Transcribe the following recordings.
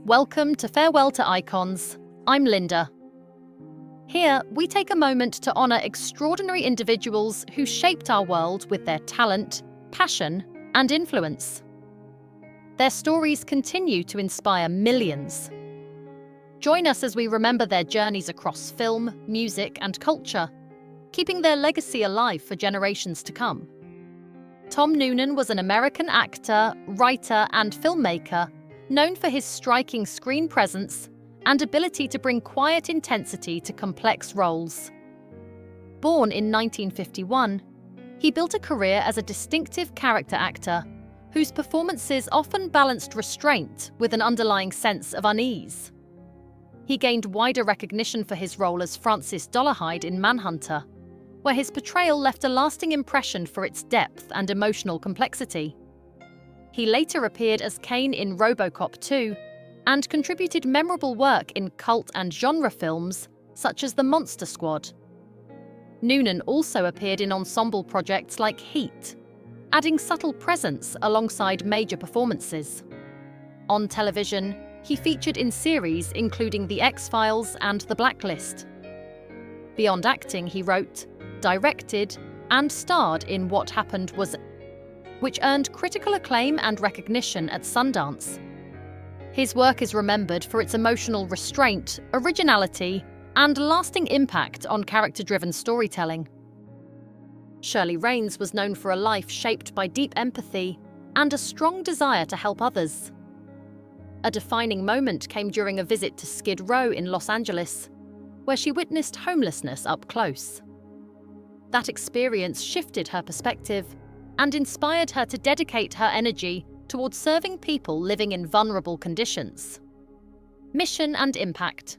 Welcome to Farewell to Icons. I'm Linda. Here, we take a moment to honor extraordinary individuals who shaped our world with their talent, passion, and influence. Their stories continue to inspire millions. Join us as we remember their journeys across film, music, and culture, keeping their legacy alive for generations to come. Tom Noonan was an American actor, writer, and filmmaker known for his striking screen presence and ability to bring quiet intensity to complex roles. Born in 1951, he built a career as a distinctive character actor whose performances often balanced restraint with an underlying sense of unease. He gained wider recognition for his role as Francis Dolarhyde in Manhunter, where his portrayal left a lasting impression for its depth and emotional complexity. He later appeared as Kane in RoboCop 2 and contributed memorable work in cult and genre films such as The Monster Squad. Noonan also appeared in ensemble projects like Heat, adding subtle presence alongside major performances. On television, he featured in series including The X-Files and The Blacklist. Beyond acting, he wrote, directed, and starred in What Happened Was, which earned critical acclaim and recognition at Sundance. His work is remembered for its emotional restraint, originality, and lasting impact on character-driven storytelling. Shirley Raines was known for a life shaped by deep empathy and a strong desire to help others. A defining moment came during a visit to Skid Row in Los Angeles, where she witnessed homelessness up close. That experience shifted her perspective and inspired her to dedicate her energy towards serving people living in vulnerable conditions. Mission and impact.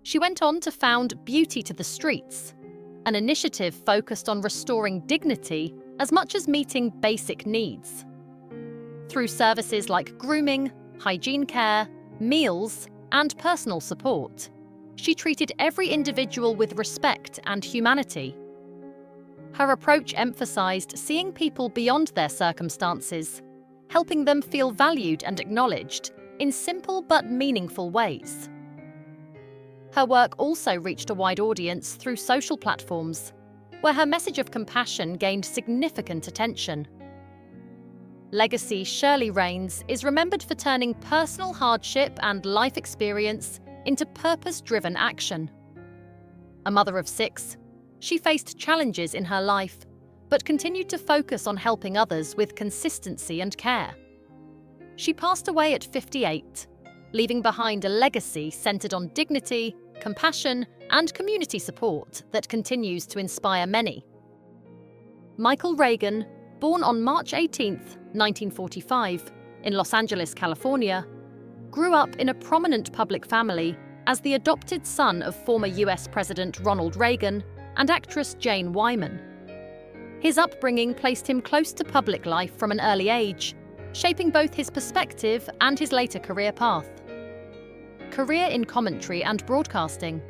She went on to found Beauty to the Streets, an initiative focused on restoring dignity as much as meeting basic needs. Through services like grooming, hygiene care, meals, and personal support, she treated every individual with respect and humanity. Her approach emphasized seeing people beyond their circumstances, helping them feel valued and acknowledged in simple but meaningful ways. Her work also reached a wide audience through social platforms, where her message of compassion gained significant attention. Legacy Shirley Raines is remembered for turning personal hardship and life experience into purpose-driven action. A mother of 6, she faced challenges in her life, but continued to focus on helping others with consistency and care. She passed away at 58, leaving behind a legacy centered on dignity, compassion, and community support that continues to inspire many. Michael Reagan, born on March 18, 1945, in Los Angeles, California, grew up in a prominent public family as the adopted son of former US President Ronald Reagan and actress Jane Wyman. His upbringing placed him close to public life from an early age, shaping both his perspective and his later career path. Career in commentary and broadcasting.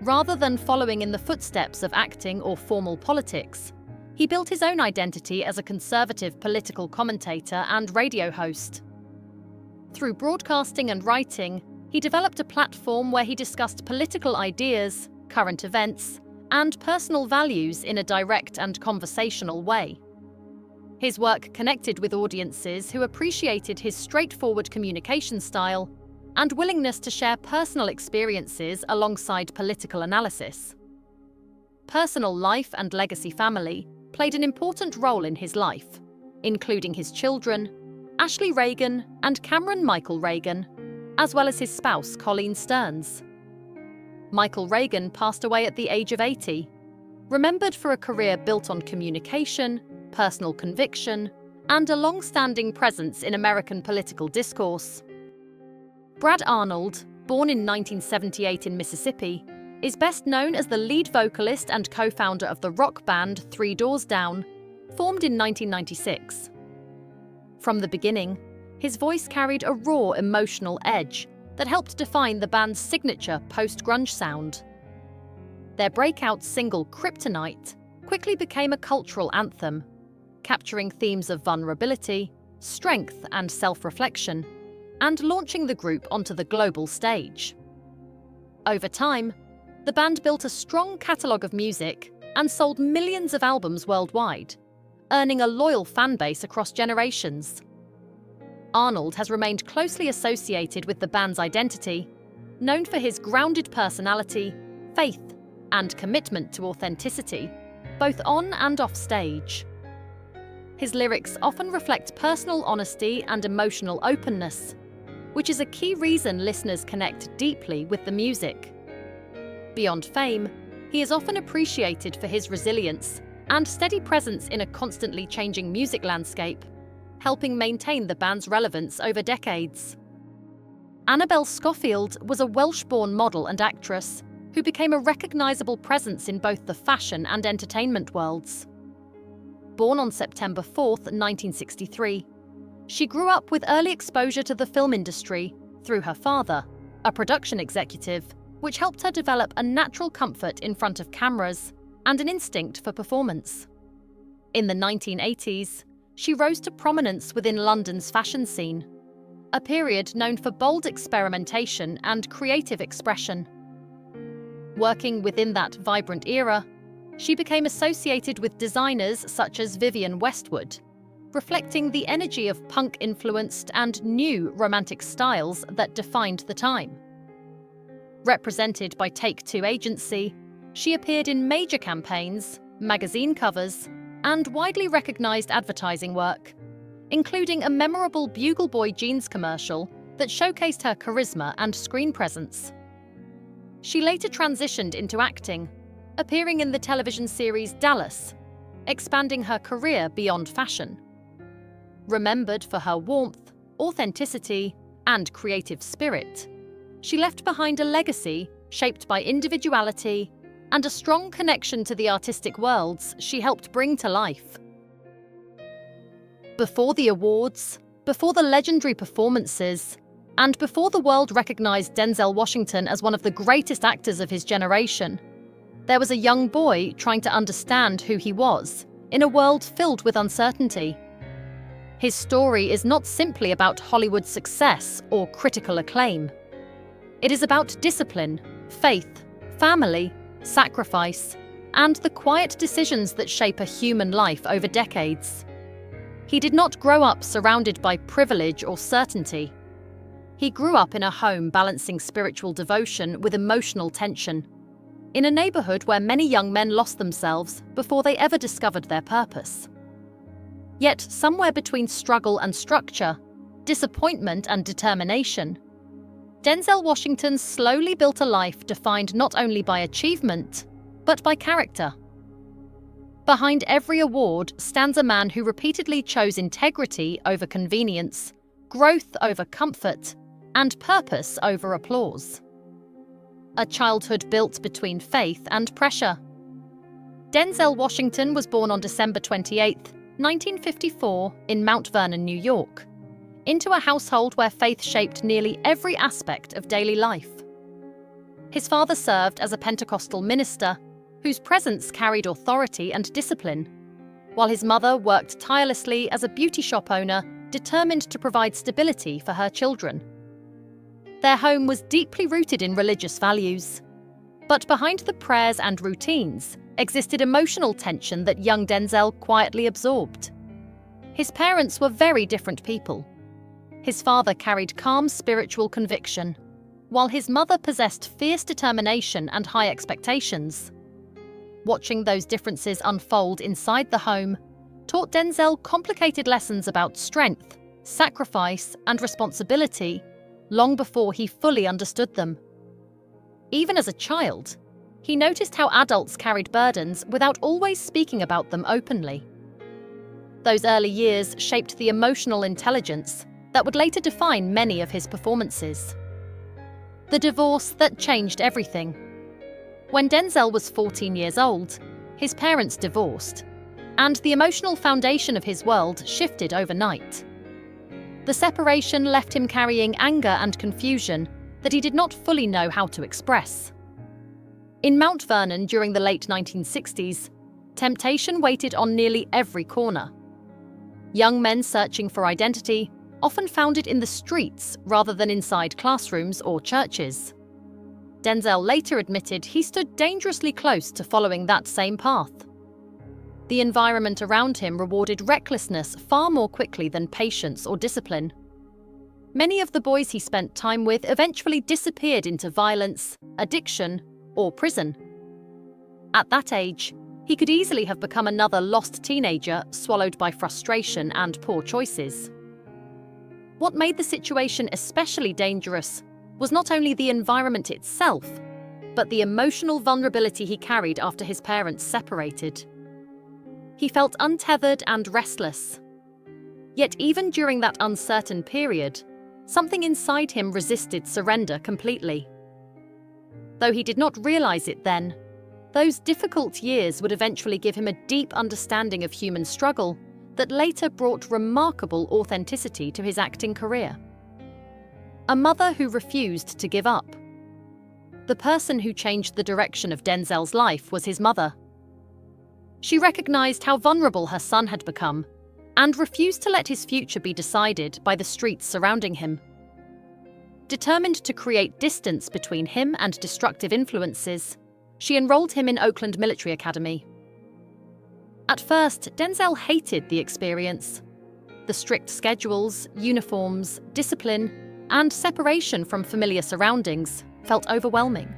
Rather than following in the footsteps of acting or formal politics, he built his own identity as a conservative political commentator and radio host. Through broadcasting and writing, he developed a platform where he discussed political ideas, current events, and personal values in a direct and conversational way. His work connected with audiences who appreciated his straightforward communication style and willingness to share personal experiences alongside political analysis. Personal life and legacy family played an important role in his life, including his children, Ashley Reagan and Cameron Michael Reagan, as well as his spouse Colleen Stearns. Michael Reagan passed away at the age of 80, remembered for a career built on communication, personal conviction, and a long-standing presence in American political discourse. Brad Arnold, born in 1978 in Mississippi, is best known as the lead vocalist and co-founder of the rock band 3 Doors Down, formed in 1996. From the beginning, his voice carried a raw, emotional edge that helped define the band's signature post-grunge sound. Their breakout single Kryptonite quickly became a cultural anthem, capturing themes of vulnerability, strength, and self-reflection, and launching the group onto the global stage. Over time, the band built a strong catalogue of music and sold millions of albums worldwide, earning a loyal fan base across generations. Arnold has remained closely associated with the band's identity, known for his grounded personality, faith, and commitment to authenticity, both on and off stage. His lyrics often reflect personal honesty and emotional openness, which is a key reason listeners connect deeply with the music. Beyond fame, he is often appreciated for his resilience and steady presence in a constantly changing music landscape, helping maintain the band's relevance over decades. Annabel Scofield was a Welsh-born model and actress who became a recognisable presence in both the fashion and entertainment worlds. Born on September 4, 1963, she grew up with early exposure to the film industry through her father, a production executive, which helped her develop a natural comfort in front of cameras and an instinct for performance. In the 1980s, she rose to prominence within London's fashion scene, a period known for bold experimentation and creative expression. Working within that vibrant era, she became associated with designers such as Vivienne Westwood, reflecting the energy of punk-influenced and new romantic styles that defined the time. Represented by Take-Two agency, she appeared in major campaigns, magazine covers, and widely recognized advertising work, including a memorable Bugle Boy jeans commercial that showcased her charisma and screen presence. She later transitioned into acting, appearing in the television series Dallas, expanding her career beyond fashion. Remembered for her warmth, authenticity, and creative spirit, she left behind a legacy shaped by individuality and a strong connection to the artistic worlds she helped bring to life. Before the awards, before the legendary performances, and before the world recognized Denzel Washington as one of the greatest actors of his generation, there was a young boy trying to understand who he was in a world filled with uncertainty. His story is not simply about Hollywood success or critical acclaim. It is about discipline, faith, family, sacrifice, and the quiet decisions that shape a human life over decades. He did not grow up surrounded by privilege or certainty. He grew up in a home balancing spiritual devotion with emotional tension, in a neighborhood where many young men lost themselves before they ever discovered their purpose. Yet somewhere between struggle and structure, disappointment and determination, Denzel Washington slowly built a life defined not only by achievement, but by character. Behind every award stands a man who repeatedly chose integrity over convenience, growth over comfort, and purpose over applause. A childhood built between faith and pressure. Denzel Washington was born on December 28, 1954, in Mount Vernon, New York, into a household where faith shaped nearly every aspect of daily life. His father served as a Pentecostal minister, whose presence carried authority and discipline, while his mother worked tirelessly as a beauty shop owner, determined to provide stability for her children. Their home was deeply rooted in religious values. But behind the prayers and routines existed emotional tension that young Denzel quietly absorbed. His parents were very different people. His father carried calm spiritual conviction, while his mother possessed fierce determination and high expectations. Watching those differences unfold inside the home taught Denzel complicated lessons about strength, sacrifice, and responsibility long before he fully understood them. Even as a child, he noticed how adults carried burdens without always speaking about them openly. Those early years shaped the emotional intelligence that would later define many of his performances. The divorce that changed everything. When Denzel was 14 years old, his parents divorced, and the emotional foundation of his world shifted overnight. The separation left him carrying anger and confusion that he did not fully know how to express. In Mount Vernon during the late 1960s, temptation waited on nearly every corner. Young men searching for identity, often found it in the streets rather than inside classrooms or churches. Denzel later admitted he stood dangerously close to following that same path. The environment around him rewarded recklessness far more quickly than patience or discipline. Many of the boys he spent time with eventually disappeared into violence, addiction, or prison. At that age, he could easily have become another lost teenager swallowed by frustration and poor choices. What made the situation especially dangerous was not only the environment itself, but the emotional vulnerability he carried after his parents separated. He felt untethered and restless. Yet even during that uncertain period, something inside him resisted surrender completely. Though he did not realize it then, those difficult years would eventually give him a deep understanding of human struggle that later brought remarkable authenticity to his acting career. A mother who refused to give up. The person who changed the direction of Denzel's life was his mother. She recognized how vulnerable her son had become and refused to let his future be decided by the streets surrounding him. Determined to create distance between him and destructive influences, she enrolled him in Oakland Military Academy. At first, Denzel hated the experience. The strict schedules, uniforms, discipline, and separation from familiar surroundings felt overwhelming.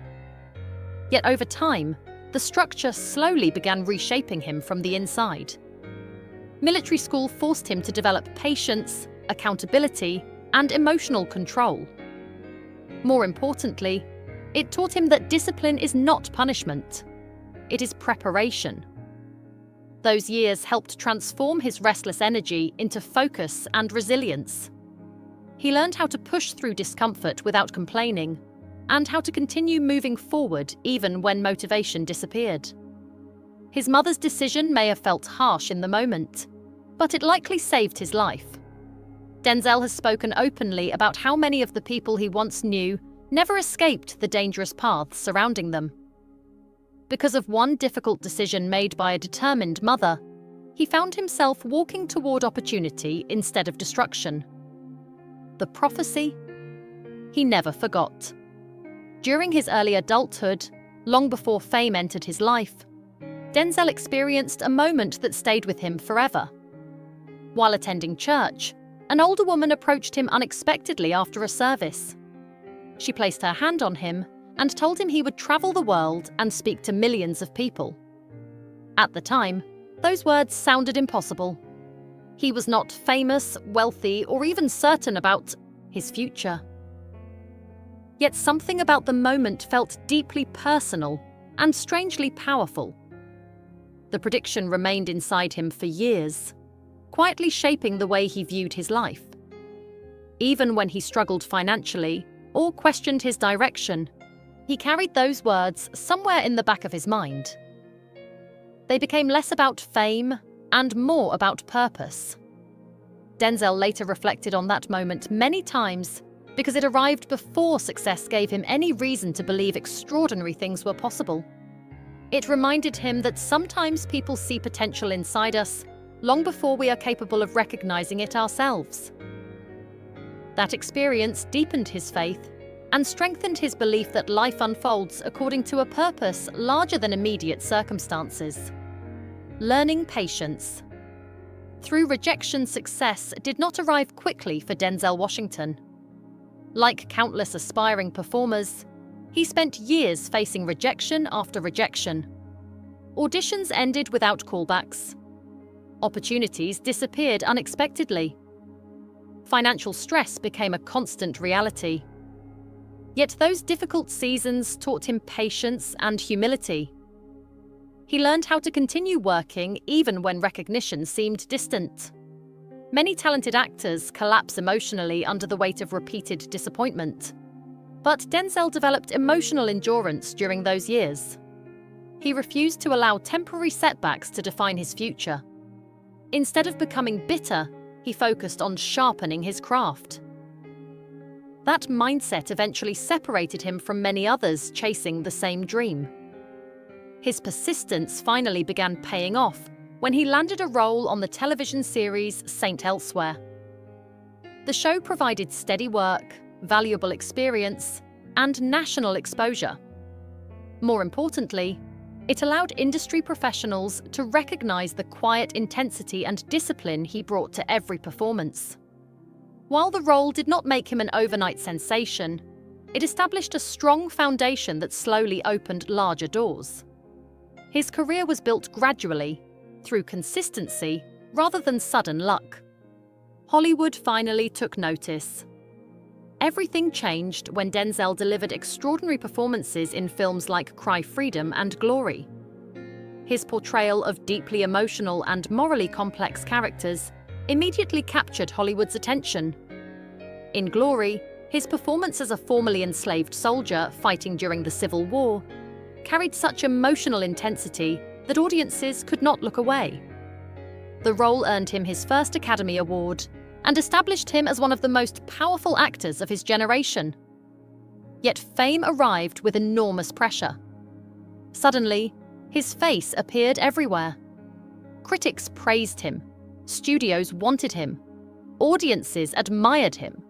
Yet over time, the structure slowly began reshaping him from the inside. Military school forced him to develop patience, accountability, and emotional control. More importantly, it taught him that discipline is not punishment. It is preparation. Those years helped transform his restless energy into focus and resilience. He learned how to push through discomfort without complaining, and how to continue moving forward even when motivation disappeared. His mother's decision may have felt harsh in the moment, but it likely saved his life. Denzel has spoken openly about how many of the people he once knew never escaped the dangerous paths surrounding them. Because of one difficult decision made by a determined mother, he found himself walking toward opportunity instead of destruction. The prophecy he never forgot. During his early adulthood, long before fame entered his life, Denzel experienced a moment that stayed with him forever. While attending church, an older woman approached him unexpectedly after a service. She placed her hand on him and told him he would travel the world and speak to millions of people. At the time, those words sounded impossible. He was not famous, wealthy, or even certain about his future. Yet something about the moment felt deeply personal and strangely powerful. The prediction remained inside him for years, quietly shaping the way he viewed his life. Even when he struggled financially or questioned his direction, he carried those words somewhere in the back of his mind. They became less about fame and more about purpose. Denzel later reflected on that moment many times because it arrived before success gave him any reason to believe extraordinary things were possible. It reminded him that sometimes people see potential inside us long before we are capable of recognizing it ourselves. That experience deepened his faith and strengthened his belief that life unfolds according to a purpose larger than immediate circumstances. Learning patience. Through rejection, success did not arrive quickly for Denzel Washington. Like countless aspiring performers, he spent years facing rejection after rejection. Auditions ended without callbacks. Opportunities disappeared unexpectedly. Financial stress became a constant reality. Yet those difficult seasons taught him patience and humility. He learned how to continue working even when recognition seemed distant. Many talented actors collapse emotionally under the weight of repeated disappointment. But Denzel developed emotional endurance during those years. He refused to allow temporary setbacks to define his future. Instead of becoming bitter, he focused on sharpening his craft. That mindset eventually separated him from many others chasing the same dream. His persistence finally began paying off when he landed a role on the television series Saint Elsewhere. The show provided steady work, valuable experience, and national exposure. More importantly, it allowed industry professionals to recognize the quiet intensity and discipline he brought to every performance. While the role did not make him an overnight sensation, it established a strong foundation that slowly opened larger doors. His career was built gradually, through consistency rather than sudden luck. Hollywood finally took notice. Everything changed when Denzel delivered extraordinary performances in films like Cry Freedom and Glory. His portrayal of deeply emotional and morally complex characters immediately captured Hollywood's attention. In Glory, his performance as a formerly enslaved soldier fighting during the Civil War carried such emotional intensity that audiences could not look away. The role earned him his first Academy Award and established him as one of the most powerful actors of his generation. Yet fame arrived with enormous pressure. Suddenly, his face appeared everywhere. Critics praised him, studios wanted him, audiences admired him.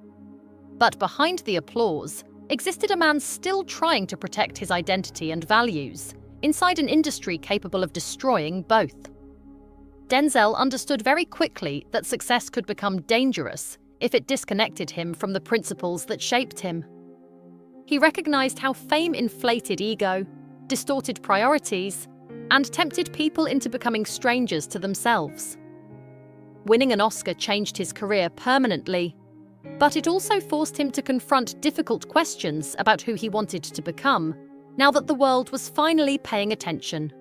But behind the applause existed a man still trying to protect his identity and values, inside an industry capable of destroying both. Denzel understood very quickly that success could become dangerous if it disconnected him from the principles that shaped him. He recognized how fame inflated ego, distorted priorities, and tempted people into becoming strangers to themselves. Winning an Oscar changed his career permanently, but it also forced him to confront difficult questions about who he wanted to become, now that the world was finally paying attention.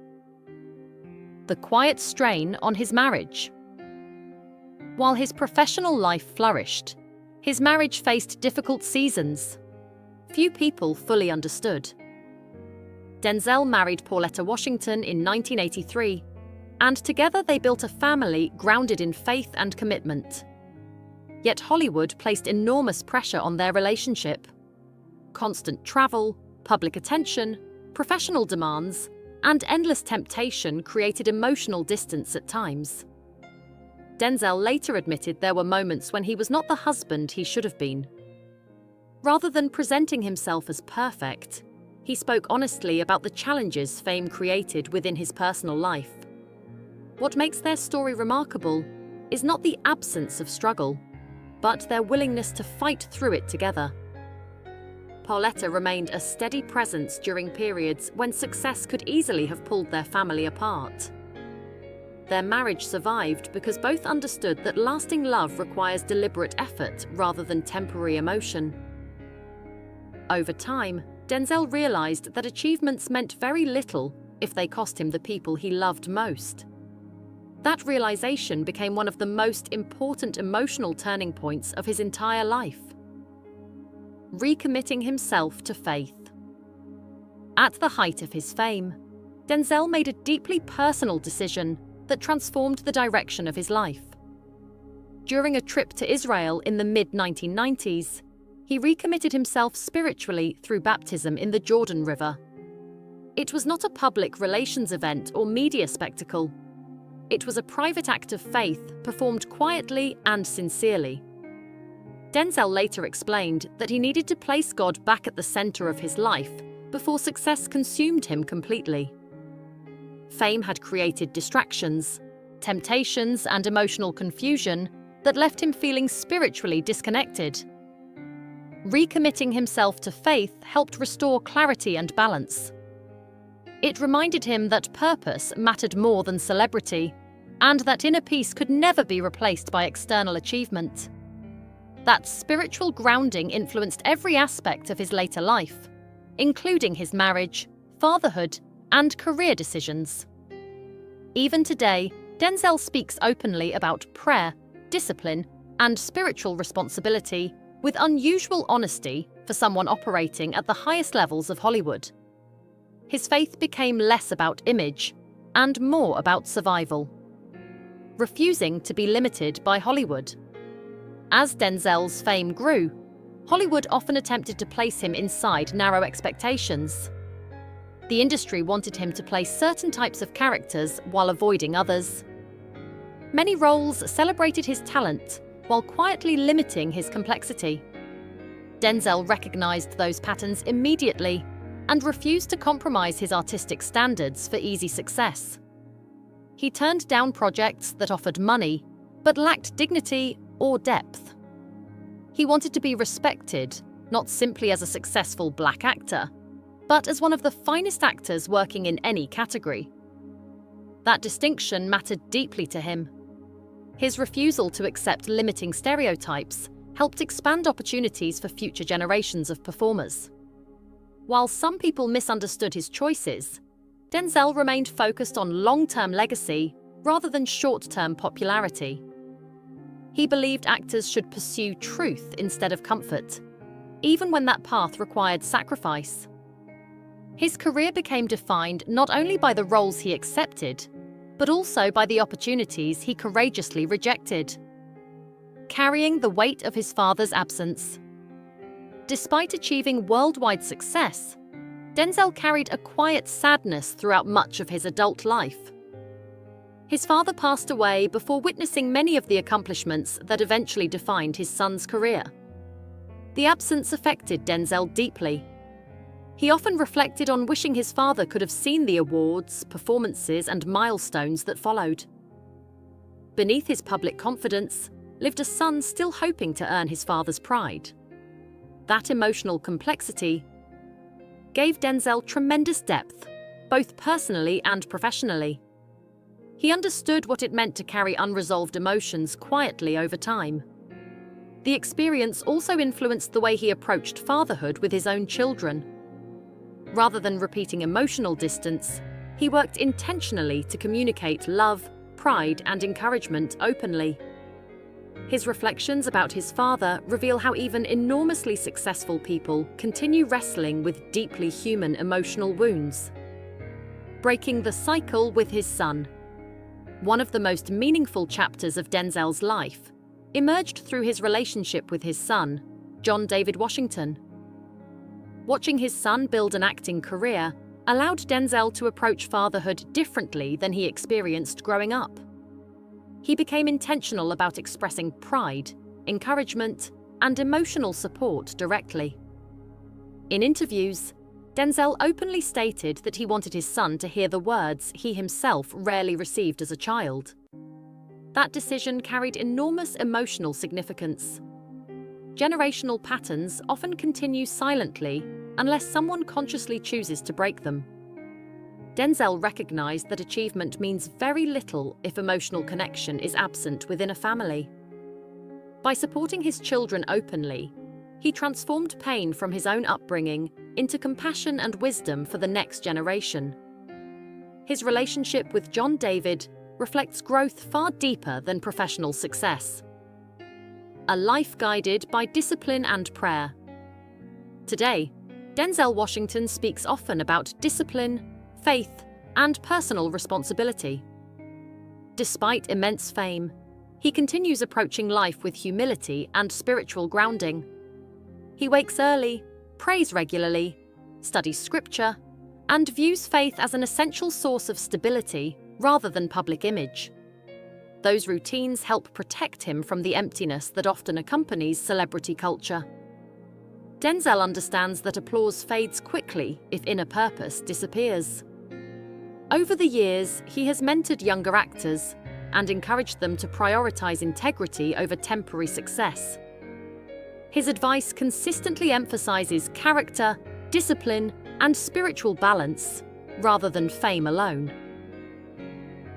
The quiet strain on his marriage. While his professional life flourished, his marriage faced difficult seasons. Few people fully understood. Denzel married Pauletta Washington in 1983, and together they built a family grounded in faith and commitment. Yet Hollywood placed enormous pressure on their relationship. Constant travel, public attention, professional demands, and endless temptation created emotional distance at times. Denzel later admitted there were moments when he was not the husband he should have been. Rather than presenting himself as perfect, he spoke honestly about the challenges fame created within his personal life. What makes their story remarkable is not the absence of struggle, but their willingness to fight through it together. Pauletta remained a steady presence during periods when success could easily have pulled their family apart. Their marriage survived because both understood that lasting love requires deliberate effort rather than temporary emotion. Over time, Denzel realized that achievements meant very little if they cost him the people he loved most. That realization became one of the most important emotional turning points of his entire life. Recommitting himself to faith. At the height of his fame, Denzel made a deeply personal decision that transformed the direction of his life. During a trip to Israel in the mid-1990s, he recommitted himself spiritually through baptism in the Jordan River. It was not a public relations event or media spectacle. It was a private act of faith performed quietly and sincerely. Denzel later explained that he needed to place God back at the center of his life before success consumed him completely. Fame had created distractions, temptations, and emotional confusion that left him feeling spiritually disconnected. Recommitting himself to faith helped restore clarity and balance. It reminded him that purpose mattered more than celebrity, and that inner peace could never be replaced by external achievement. That spiritual grounding influenced every aspect of his later life, including his marriage, fatherhood, and career decisions. Even today, Denzel speaks openly about prayer, discipline, and spiritual responsibility with unusual honesty for someone operating at the highest levels of Hollywood. His faith became less about image and more about survival, refusing to be limited by Hollywood. As Denzel's fame grew, Hollywood often attempted to place him inside narrow expectations. The industry wanted him to play certain types of characters while avoiding others. Many roles celebrated his talent, while quietly limiting his complexity. Denzel recognized those patterns immediately and refused to compromise his artistic standards for easy success. He turned down projects that offered money but lacked dignity or depth. He wanted to be respected, not simply as a successful black actor, but as one of the finest actors working in any category. That distinction mattered deeply to him. His refusal to accept limiting stereotypes helped expand opportunities for future generations of performers. While some people misunderstood his choices, Denzel remained focused on long-term legacy rather than short-term popularity. He believed actors should pursue truth instead of comfort, even when that path required sacrifice. His career became defined not only by the roles he accepted, but also by the opportunities he courageously rejected, carrying the weight of his father's absence. Despite achieving worldwide success, Denzel carried a quiet sadness throughout much of his adult life. His father passed away before witnessing many of the accomplishments that eventually defined his son's career. The absence affected Denzel deeply. He often reflected on wishing his father could have seen the awards, performances, and milestones that followed. Beneath his public confidence lived a son still hoping to earn his father's pride. That emotional complexity gave Denzel tremendous depth, both personally and professionally. He understood what it meant to carry unresolved emotions quietly over time. The experience also influenced the way he approached fatherhood with his own children. Rather than repeating emotional distance, he worked intentionally to communicate love, pride, and encouragement openly. His reflections about his father reveal how even enormously successful people continue wrestling with deeply human emotional wounds. Breaking the cycle with his son. One of the most meaningful chapters of Denzel's life emerged through his relationship with his son, John David Washington. Watching his son build an acting career allowed Denzel to approach fatherhood differently than he experienced growing up. He became intentional about expressing pride, encouragement, and emotional support directly. In interviews, Denzel openly stated that he wanted his son to hear the words he himself rarely received as a child. That decision carried enormous emotional significance. Generational patterns often continue silently unless someone consciously chooses to break them. Denzel recognized that achievement means very little if emotional connection is absent within a family. By supporting his children openly, he transformed pain from his own upbringing into compassion and wisdom for the next generation. His relationship with John David reflects growth far deeper than professional success. A life guided by discipline and prayer. Today, Denzel Washington speaks often about discipline, faith, and personal responsibility. Despite immense fame, he continues approaching life with humility and spiritual grounding. He wakes early, prays regularly, studies scripture, and views faith as an essential source of stability rather than public image. Those routines help protect him from the emptiness that often accompanies celebrity culture. Denzel understands that applause fades quickly if inner purpose disappears. Over the years, he has mentored younger actors and encouraged them to prioritize integrity over temporary success. His advice consistently emphasizes character, discipline, and spiritual balance, rather than fame alone.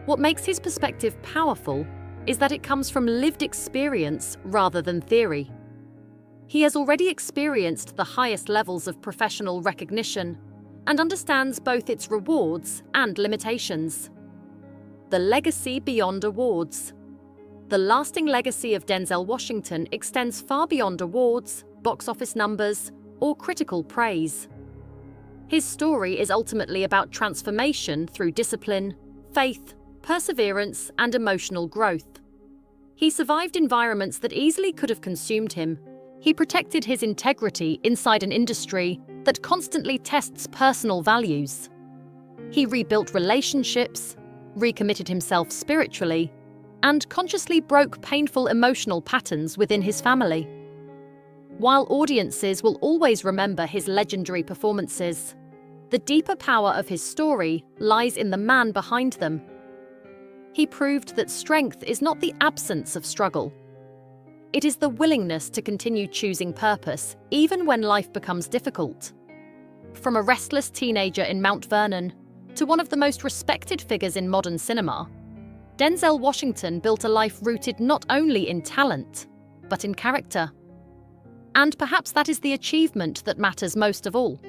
What makes his perspective powerful is that it comes from lived experience rather than theory. He has already experienced the highest levels of professional recognition and understands both its rewards and limitations. The legacy beyond awards. The lasting legacy of Denzel Washington extends far beyond awards, box office numbers, or critical praise. His story is ultimately about transformation through discipline, faith, perseverance, and emotional growth. He survived environments that easily could have consumed him. He protected his integrity inside an industry that constantly tests personal values. He rebuilt relationships, recommitted himself spiritually, and consciously broke painful emotional patterns within his family. While audiences will always remember his legendary performances, the deeper power of his story lies in the man behind them. He proved that strength is not the absence of struggle. It is the willingness to continue choosing purpose, even when life becomes difficult. From a restless teenager in Mount Vernon to one of the most respected figures in modern cinema, Denzel Washington built a life rooted not only in talent, but in character. And perhaps that is the achievement that matters most of all.